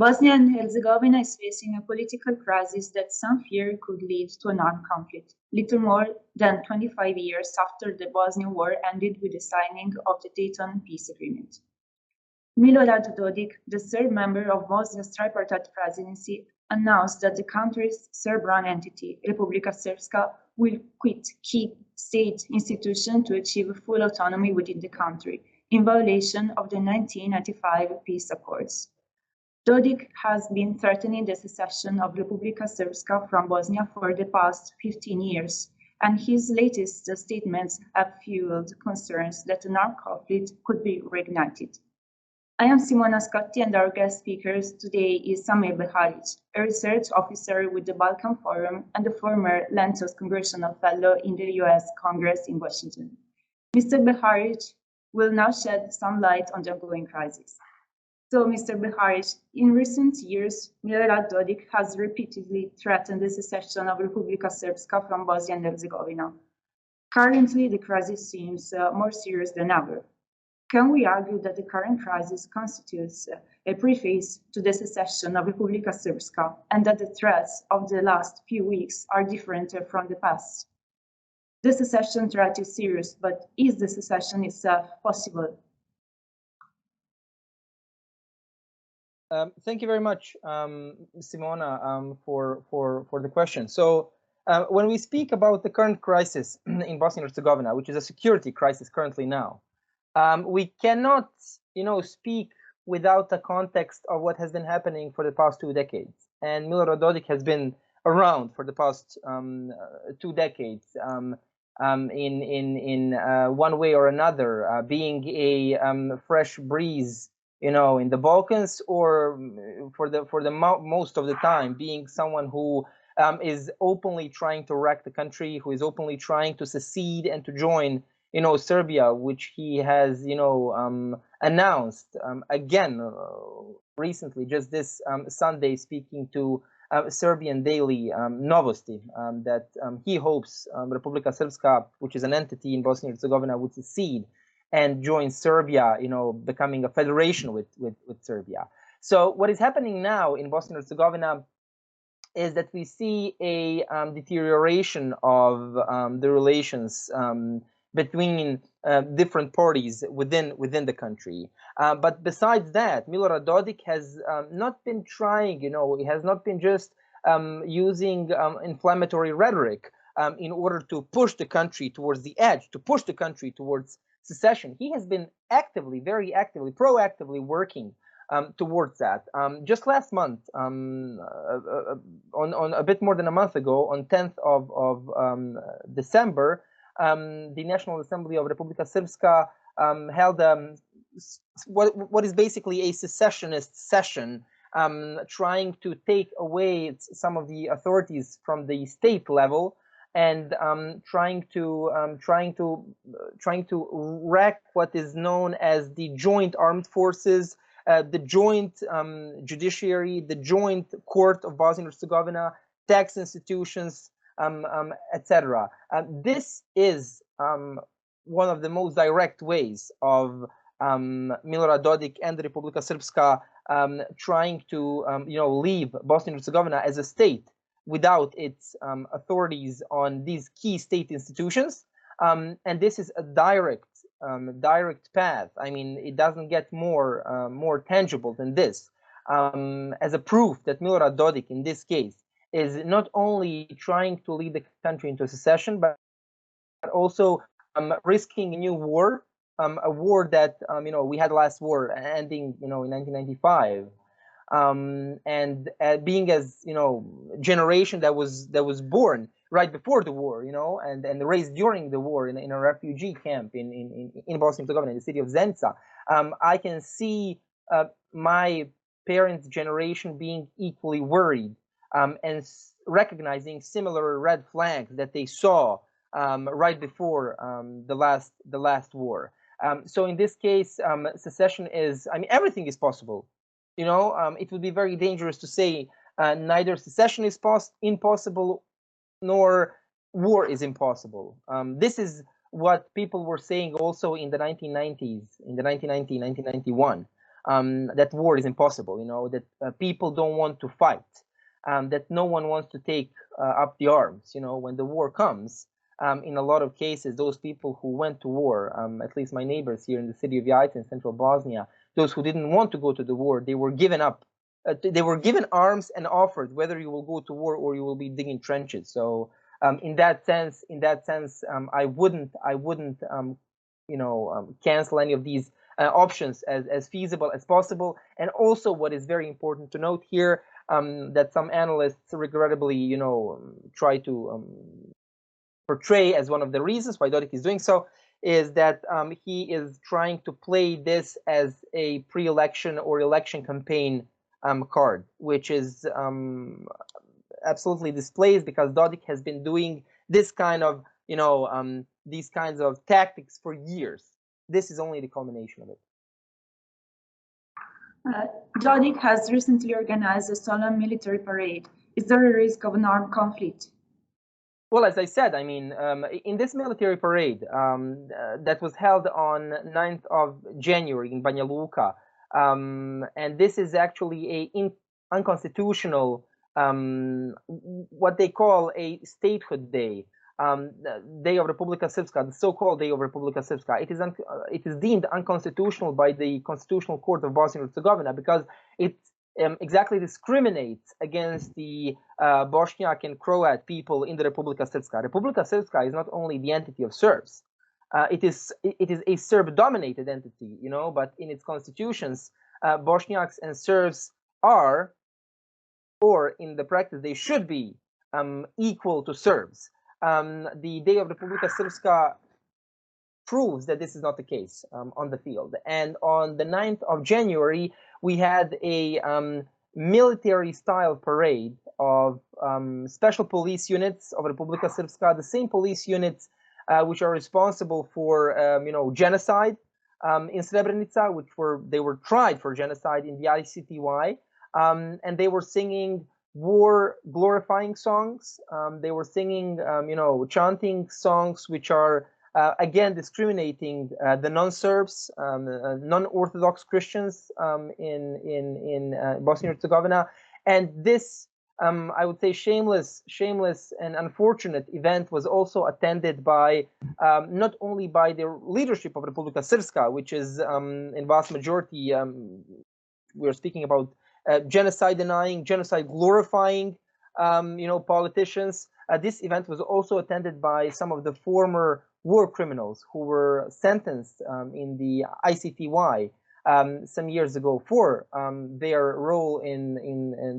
Bosnia and Herzegovina is facing a political crisis that some fear could lead to an armed conflict, little more than 25 years after the Bosnian War ended with the signing of the Dayton Peace Agreement. Milorad Dodik, the Serb member of Bosnia's tripartite presidency, announced that the country's Serb-run entity, Republika Srpska, will quit key state institutions to achieve full autonomy within the country, in violation of the 1995 peace accords. Dodik has been threatening the secession of Republika Srpska from Bosnia for the past 15 years, and his latest statements have fueled concerns that an armed conflict could be reignited. I am Simona Scotti, and our guest speaker today is Samir Beharić, a research officer with the Balkan Forum and a former Lentos Congressional Fellow in the US Congress in Washington. Mr. Beharić will now shed some light on the ongoing crisis. So, Mr. Beharić, in recent years, Milorad Dodik has repeatedly threatened the secession of Republika Srpska from Bosnia and Herzegovina. Currently, the crisis seems more serious than ever. Can we argue that the current crisis constitutes a preface to the secession of Republika Srpska, and that the threats of the last few weeks are different from the past? The secession threat is serious, but is the secession itself possible? Thank you very much, Simona, for the question. So when we speak about the current crisis in Bosnia and Herzegovina, which is a security crisis currently now, we cannot, speak without the context of what has been happening for the past 2 decades. And Milorad Dodik has been around for the past 2 decades in one way or another, being a fresh breeze, in the Balkans, or for the most of the time being someone who is openly trying to wreck the country, who is openly trying to secede and to join Serbia, which he has, announced again recently, just this Sunday, speaking to Serbian daily Novosti, that he hopes Republika Srpska, which is an entity in Bosnia and Herzegovina, would secede and join Serbia, becoming a federation with Serbia. So what is happening now in Bosnia and Herzegovina is that we see a deterioration of the relations between different parties within the country. But besides that, Milorad Dodik has not been trying, he has not been just using inflammatory rhetoric in order to push the country towards the edge, to push the country towards secession. He has been actively, very actively, proactively working towards that. Just last month, on a bit more than a month ago, on 10th of December, the National Assembly of Republika Srpska held what is basically a secessionist session, trying to take away some of the authorities from the state level, and trying to wreck what is known as the joint armed forces, the joint judiciary, the joint court of Bosnia and Herzegovina, tax institutions, etc. This is one of the most direct ways of Milorad Dodik and the Republika Srpska trying to leave Bosnia and Herzegovina as a state without its authorities on these key state institutions, and this is a direct path. I mean, it doesn't get more tangible than this, as a proof that Milorad Dodik, in this case, is not only trying to lead the country into secession, but also risking a new war, a war that we had last war ending in 1995. And being as generation that was born right before the war, and raised during the war in a refugee camp in Bosnia and Herzegovina, in the city of Zenica, I can see my parents' generation being equally worried and recognizing similar red flags that they saw right before the last war. So in this case, secession is, everything is possible. It would be very dangerous to say neither secession is impossible nor war is impossible. This is what people were saying also in the 1990s, in the 1990, 1991. that war is impossible, that people don't want to fight, that no one wants to take up the arms. When the war comes, in a lot of cases, those people who went to war, at least my neighbors here in the city of Jajce in central Bosnia, those who didn't want to go to the war, they were given up. They were given arms and offered whether you will go to war or you will be digging trenches. So in that sense, I wouldn't cancel any of these options as feasible as possible. And also, what is very important to note here, that some analysts regrettably, try to portray as one of the reasons why Dodik is doing so, is that he is trying to play this as a pre-election or election campaign card, which is absolutely displaced, because Dodik has been doing this kind of, these kinds of tactics for years. This is only the culmination of it. Dodik has recently organized a solemn military parade. Is there a risk of an armed conflict? Well, as I said, in this military parade that was held on 9th of January in Banja Luka, and this is actually a unconstitutional, what they call a statehood day, Day of Republika Srpska, the so-called Day of Republika Srpska. It is deemed unconstitutional by the Constitutional Court of Bosnia and Herzegovina because it exactly discriminates against the Bosniak and Croat people in the Republika Srpska. Republika Srpska is not only the entity of Serbs, it is a Serb-dominated entity, but in its constitutions, Bosniaks and Serbs are, or in the practice, they should be equal to Serbs. The Day of Republika Srpska proves that this is not the case on the field. And on the 9th of January, we had a military-style parade of special police units of Republika Srpska, the same police units which are responsible for, genocide in Srebrenica, they were tried for genocide in the ICTY, and they were singing war glorifying songs. They were singing, chanting songs which are again discriminating the non-Serbs, non-Orthodox Christians in Bosnia and Herzegovina. And this, I would say, shameless and unfortunate event was also attended by not only by the leadership of Republika Srpska, which is in vast majority, we're speaking about genocide denying, genocide glorifying, politicians. This event was also attended by some of the former war criminals who were sentenced in the ICTY some years ago for their role in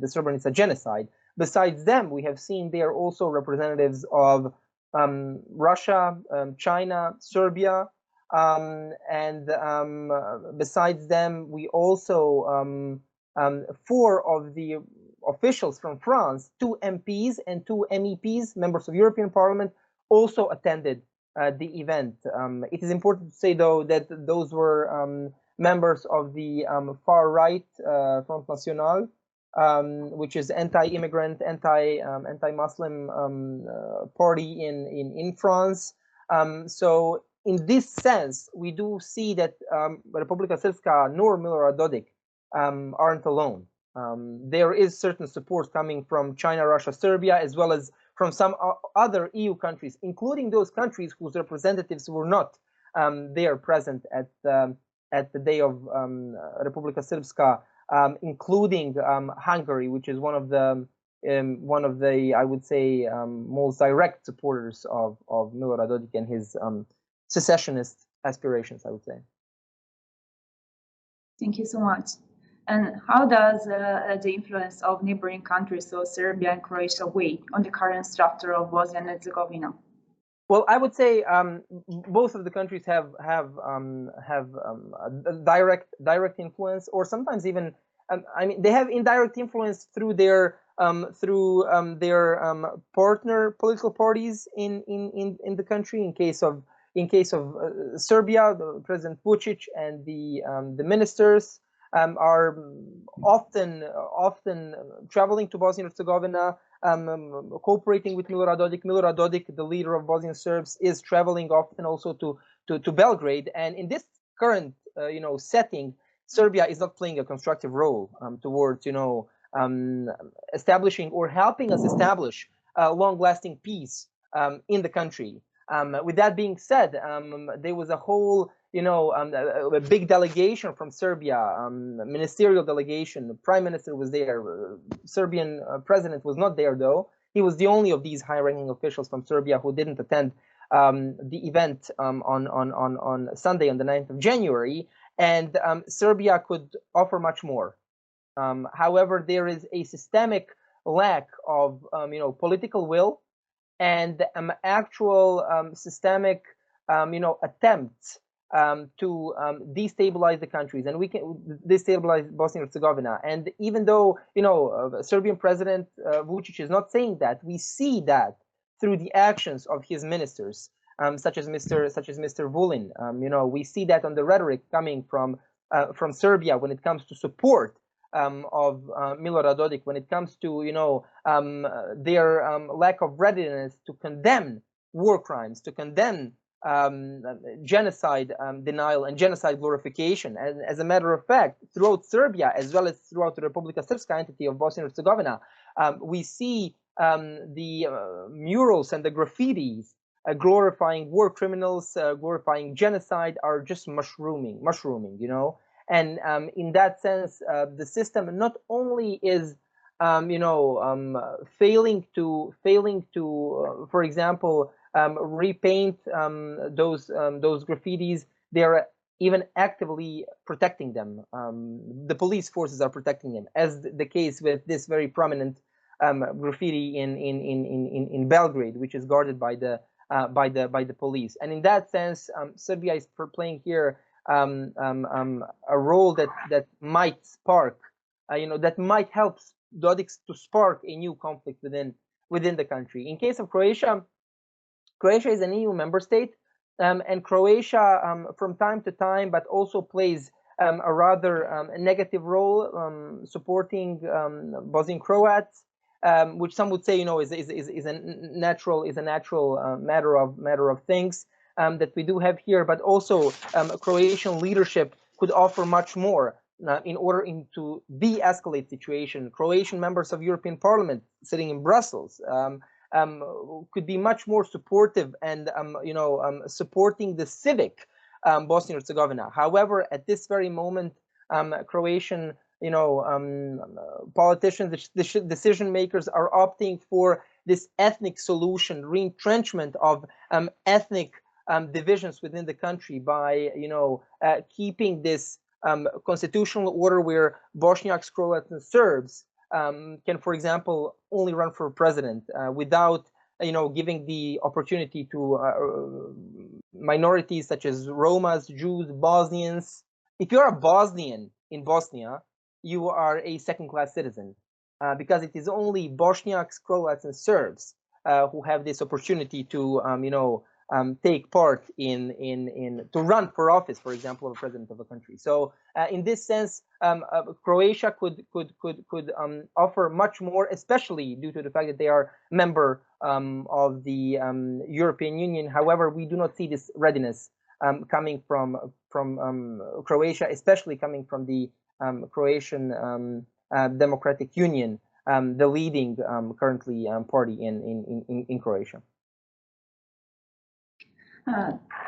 the Srebrenica genocide. Besides them, we have seen they are also representatives of Russia, China, Serbia, and besides them, we also 4 of the officials from France, 2 MPs and 2 MEPs, members of European Parliament, also attended the event. It is important to say, though, that those were members of the far-right Front National, which is anti-immigrant, anti-Muslim party in France. So in this sense, we do see that Republika Srpska nor Milorad Dodik aren't alone. There is certain support coming from China, Russia, Serbia, as well as from some other EU countries, including those countries whose representatives were not there present at the day of Republika Srpska, including Hungary, which is one of the I would say most direct supporters of Milorad Dodik and his secessionist aspirations, I would say. Thank you so much. And how does the influence of neighboring countries, so Serbia and Croatia, weigh on the current structure of Bosnia and Herzegovina? Well, I would say both of the countries have direct influence, or sometimes even they have indirect influence through their partner political parties in the country. In case of Serbia, President Vučić and the ministers are often traveling to Bosnia and Herzegovina, cooperating with Milorad Dodik. Milorad Dodik, the leader of Bosnian Serbs, is traveling often also to Belgrade. And in this current setting, Serbia is not playing a constructive role towards, establishing or helping us establish long-lasting peace in the country. With that being said, there was a whole, a big delegation from Serbia, ministerial delegation. The prime minister was there. Serbian president was not there, though. He was the only of these high-ranking officials from Serbia who didn't attend the event on Sunday, on the 9th of January. And Serbia could offer much more. However, there is a systemic lack of, political will and actual systemic, attempts to destabilize the countries, and we can destabilize Bosnia and Herzegovina. And even though, Serbian President Vučić is not saying that, we see that through the actions of his ministers, such as Mr. Vulin. We see that on the rhetoric coming from Serbia when it comes to support of Milorad Dodik, when it comes to their lack of readiness to condemn war crimes, to condemn genocide denial and genocide glorification. And as a matter of fact, throughout Serbia, as well as throughout the Republika Srpska entity of Bosnia and Herzegovina, we see the murals and the graffitis glorifying war criminals, glorifying genocide, are just mushrooming, And in that sense, the system not only is, failing to, for example, repaint those graffitis, they are even actively protecting them. The police forces are protecting them, as the case with this very prominent graffiti in Belgrade, which is guarded by the police. And in that sense, Serbia is playing here a role that might spark, that might help Dodik to spark a new conflict within the country. In case of Croatia, Croatia is an EU member state, and Croatia from time to time, but also plays a rather negative role supporting Bosnian Croats, which some would say, is a natural matter of things that we do have here. But also, Croatian leadership could offer much more in order to de-escalate situation. Croatian members of European Parliament sitting in Brussels could be much more supportive and supporting the civic Bosnia and Herzegovina. However, at this very moment, Croatian politicians, decision makers are opting for this ethnic solution, retrenchment of ethnic divisions within the country by keeping this constitutional order where Bosniaks, Croats, and Serbs can, for example, only run for president without giving the opportunity to minorities such as Romas, Jews, Bosnians. If you're a Bosnian in Bosnia, you are a second-class citizen because it is only Bosniaks, Croats, and Serbs who have this opportunity to take part in to run for office, for example, of a president of a country. So in this sense, Croatia could offer much more, especially due to the fact that they are member of the European Union. However, we do not see this readiness coming from Croatia, especially coming from the Croatian Democratic Union, the leading currently party in Croatia.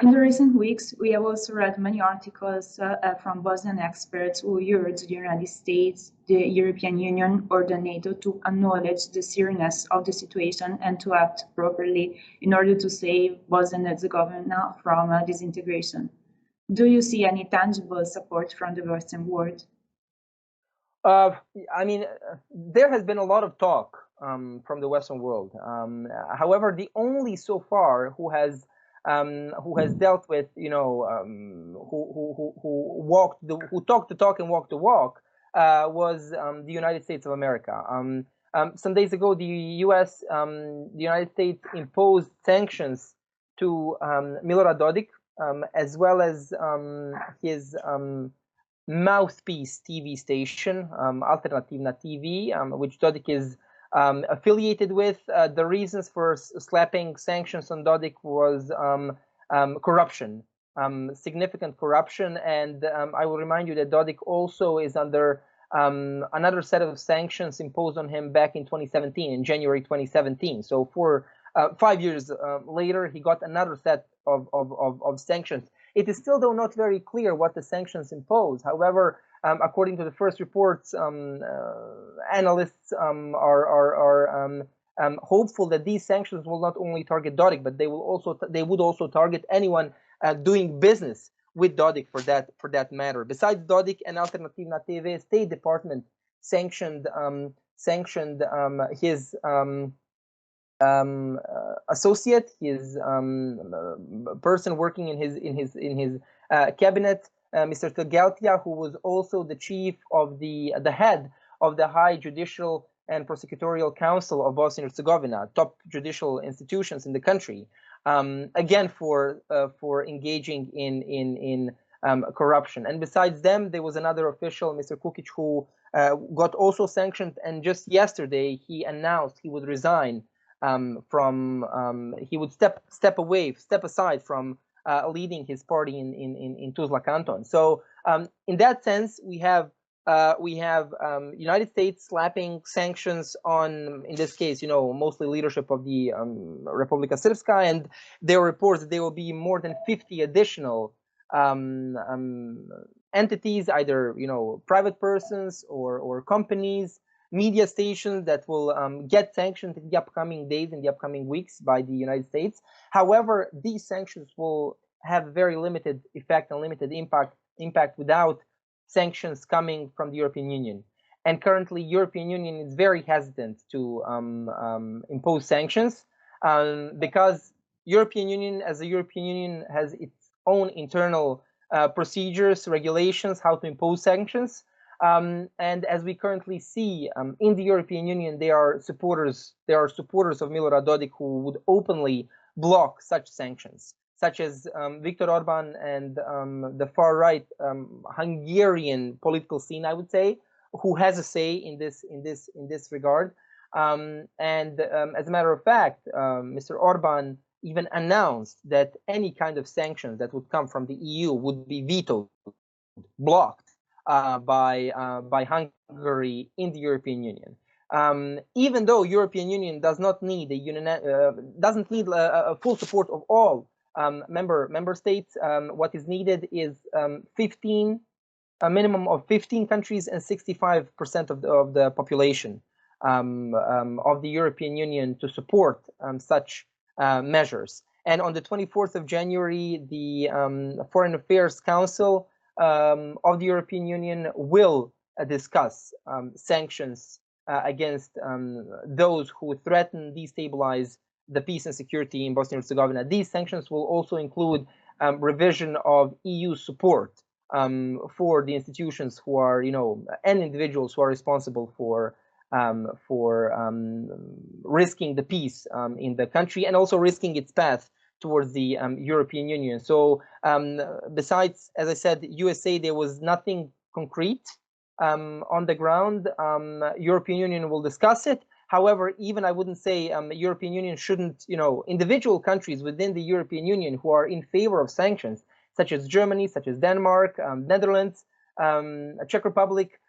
In the recent weeks, we have also read many articles from Bosnian experts who urge the United States, the European Union, or the NATO to acknowledge the seriousness of the situation and to act properly in order to save Bosnia and Herzegovina from disintegration. Do you see any tangible support from the Western world? There has been a lot of talk from the Western world. However, the only so far who has dealt with, who talked the talk and walked the walk, was the United States of America. Some days ago, the United States imposed sanctions to Milorad Dodik, as well as his mouthpiece TV station, Alternativna TV, which Dodik is affiliated with. The reasons for slapping sanctions on Dodik was corruption. significant corruption. And I will remind you that Dodik also is under another set of sanctions imposed on him back in 2017, in January 2017. So for 5 years later, he got another set of sanctions. It is still, though, not very clear what the sanctions impose. However, according to the first reports, analysts are hopeful that these sanctions will not only target Dodik, but they would also target anyone doing business with Dodik for that matter. Besides Dodik, and Alternativna TV State Department sanctioned his associate, his person working in his cabinet, Mr. Tegaltia, who was also the chief of the head of the High Judicial and Prosecutorial Council of Bosnia and Herzegovina, top judicial institutions in the country, again for engaging in corruption. And besides them, there was another official, Mr. Kukic, who got also sanctioned. And just yesterday, he announced he would resign he would step aside from leading his party in Tuzla Canton. So in that sense, we have United States slapping sanctions on, in this case, mostly leadership of the Republika Srpska, and there are reports that there will be more than 50 additional entities, either private persons or companies, media stations, that will get sanctioned in the upcoming days, in the upcoming weeks by the United States. However, these sanctions will have very limited effect and limited impact without sanctions coming from the European Union. And currently, European Union is very hesitant to impose sanctions because European Union, as a European Union, has its own internal procedures, regulations, how to impose sanctions. And as we currently see in the European Union, there are supporters of Milorad Dodik who would openly block such sanctions, such as Viktor Orban and the far right Hungarian political scene, I would say, who has a say in this regard. And as a matter of fact, Mr. Orban even announced that any kind of sanctions that would come from the EU would be vetoed, blocked by Hungary in the European Union. Even though European Union does not need a full support of all member states, what is needed is a minimum of 15 countries and 65% of the population of the European Union to support such measures. And on the 24th of January, the Foreign Affairs Council of the European Union will discuss sanctions against those who threaten, destabilize the peace and security in Bosnia and Herzegovina. These sanctions will also include revision of EU support for the institutions who are, and individuals who are responsible for risking the peace in the country and also risking its path towards the European Union. So besides, as I said, USA, there was nothing concrete on the ground. European Union will discuss it. However, even I wouldn't say European Union shouldn't, individual countries within the European Union who are in favor of sanctions, such as Germany, such as Denmark, Netherlands, Czech Republic,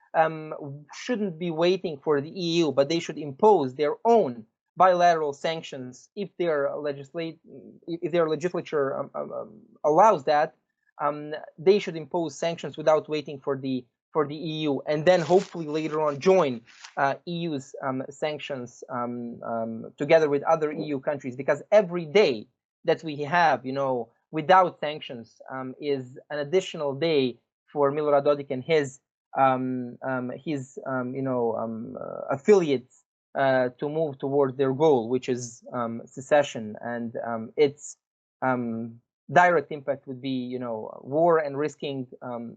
shouldn't be waiting for the EU, but they should impose their own bilateral sanctions if their legislature allows that. They should impose sanctions without waiting for the EU, and then hopefully later on join EU's sanctions together with other EU countries, because every day that we have, without sanctions is an additional day for Milorad Dodik and his affiliates to move towards their goal, which is secession, and its direct impact would be, war and risking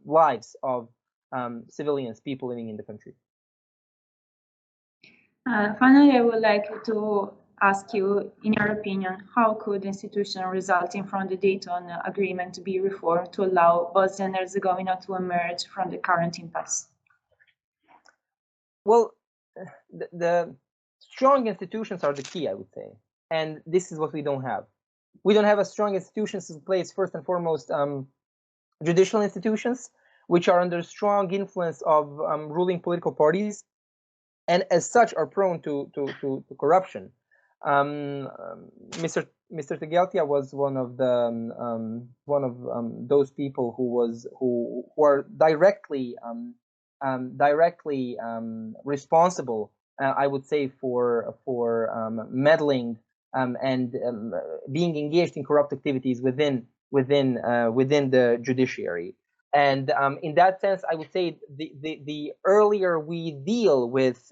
lives of civilians, people living in the country. Finally, I would like to ask you, in your opinion, how could the institution resulting from the Dayton Agreement be reformed to allow Bosnia and Herzegovina to emerge from the current impasse? Well, the strong institutions are the key, I would say, and this is what we don't have. We don't have a strong institutions in place. First and foremost, judicial institutions, which are under strong influence of ruling political parties, and as such are prone to corruption. Mr. Tegeltia was one of those people who are directly responsible, I would say, for meddling and being engaged in corrupt activities within the judiciary. And in that sense, I would say the earlier we deal with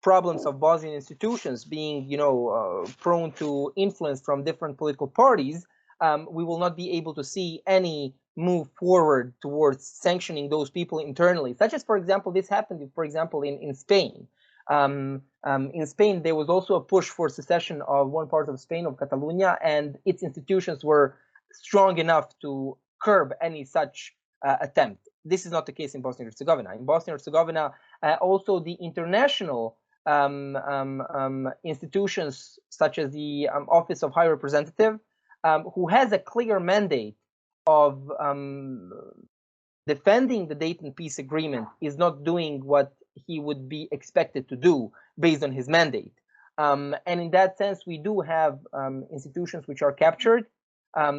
problems of Bosnian institutions being, prone to influence from different political parties, we will not be able to see any move forward towards sanctioning those people internally. Such as, for example, this happened, for example, in Spain. In Spain, there was also a push for secession of one part of Spain, of Catalonia, and its institutions were strong enough to curb any such attempt. This is not the case in Bosnia and Herzegovina. In Bosnia and Herzegovina, also the international institutions, such as the Office of High Representative, who has a clear mandate of defending the Dayton Peace Agreement, is not doing what he would be expected to do based on his mandate. And in that sense, we do have institutions which are captured,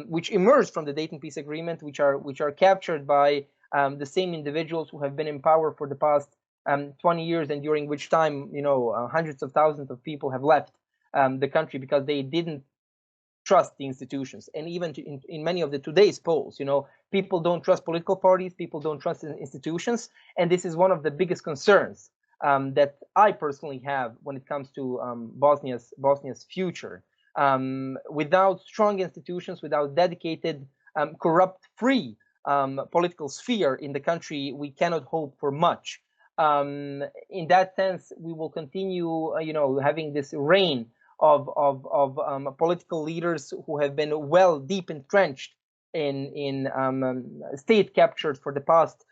which emerged from the Dayton Peace Agreement, which are captured by the same individuals who have been in power for the past 20 years, and during which time, hundreds of thousands of people have left the country because they didn't trust the institutions. And even in many of today's polls, people don't trust political parties, people don't trust institutions, and this is one of the biggest concerns that I personally have when it comes to Bosnia's future. Without strong institutions, without dedicated, corrupt-free political sphere in the country, we cannot hope for much. In that sense, we will continue, having this reign of political leaders who have been deep entrenched in state captures for the past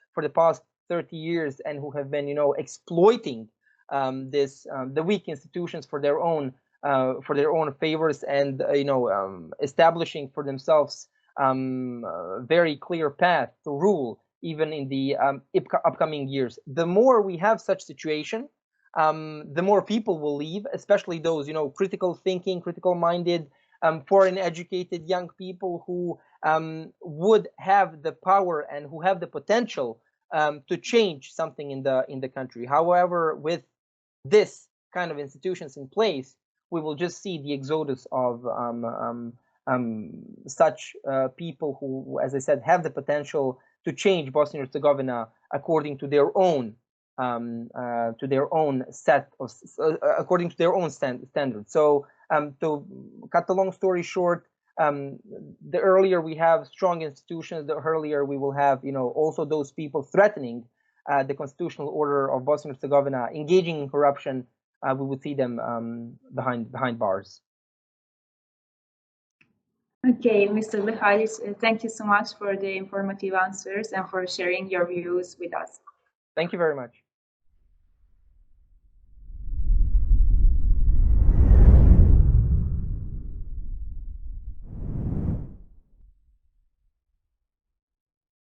30 years, and who have been, exploiting the weak institutions for their own favors, and establishing for themselves very clear path to rule even in the upcoming years. The more we have such situation, the more people will leave, especially those, critical thinking, critical-minded, foreign-educated young people who would have the power and who have the potential to change something in the country. However, with this kind of institutions in place, we will just see the exodus of such people who, as I said, have the potential to change Bosnia and Herzegovina according to their own according to their own standards. So to cut the long story short, the earlier we have strong institutions, the earlier we will have, also those people threatening the constitutional order of Bosnia and Herzegovina, engaging in corruption. We would see them behind bars. Okay, Mr. Beharić, thank you so much for the informative answers and for sharing your views with us. Thank you very much.